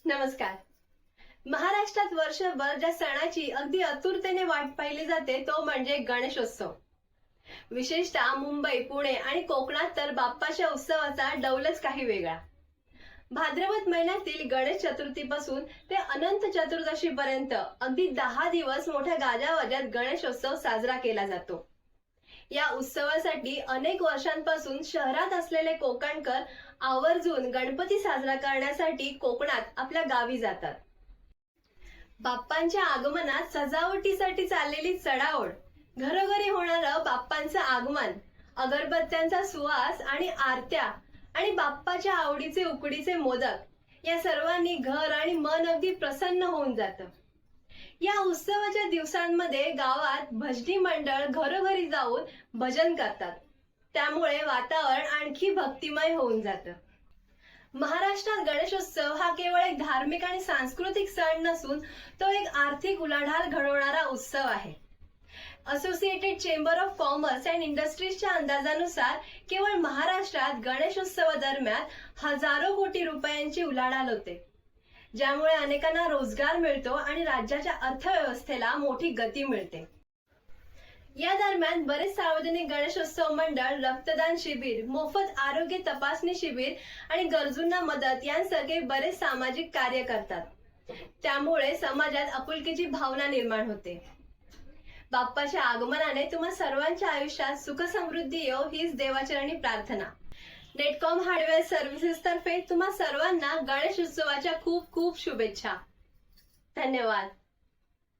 नमस्कार. महाराष्ट्रात वर्षभर ज्या सणाची अगदी आतुरतेने वाट पाहिली जाते तो म्हणजे गणेशोत्सव. विशेषतः मुंबई, पुणे आणि कोकणात तर बाप्पाच्या उत्सवाचा डौलच काही वेगळा. भाद्रपद महिन्यातील गणेश चतुर्थीपासून ते अनंत चतुर्दशी पर्यंत अगदी 10 दिवस मोठ्या गाजावाजात गणेशोत्सव साजरा केला जातो. या उत्सवासाठी अनेक वर्षांपासून शहरात असलेले कोकणकर आवर्जून गणपती साजरा करण्यासाठी कोकणात आपल्या गावी जातात. बाप्पांच्या आगमनात सजावटीसाठी चाललेली चढाओढ, घरोघरी होणारं बाप्पांचं आगमन, अगरबत्त्यांचा सुवास आणि आरत्या आणि बाप्पाच्या आवडीचे उकडीचे मोदक या सर्वांनी घर आणि मन अगदी प्रसन्न होऊन जातं. या उत्सवाच्या दिवसांमध्ये गावात भजनी मंडळ घरोघरी जाऊन भजन करतात. त्यामुळे वातावरण आणखी भक्तिमय होऊन जातं. महाराष्ट्रात गणेशोत्सव हा केवळ एक धार्मिक आणि सांस्कृतिक सण नसून तो एक आर्थिक उलाढाल घडवणारा उत्सव आहे. Associated chamber of commerce and इंडस्ट्रीजच्या अंदाजानुसार केवळ महाराष्ट्रात गणेशोत्सवादरम्यान हजारो कोटी रुपयांची उलाढाल होते, ज्यामुळे अनेकांना रोजगार मिळतो आणि राज्याच्या अर्थव्यवस्थेला मोठी गती मिळते. या दरम्यान बरेच सार्वजनिक गणेशोत्सव मंडळ रक्तदान शिबिर, मोफत आरोग्य तपासणी शिबिर आणि गरजूंना मदत यांसारखे बरेच सामाजिक कार्य करतात. त्यामुळे समाजात आपुलकीची भावना निर्माण होते. बाप्पाच्या आगमनाने तुम्हा सर्वांच्या आयुष्यात सुख समृद्धी येवो हीच देवाचरणी प्रार्थना. नेटकॉम हार्डवेअर सर्व्हिसेस तर्फे तुम्हा सर्वांना गणेश उत्सवाच्या खूप खूप शुभेच्छा. धन्यवाद.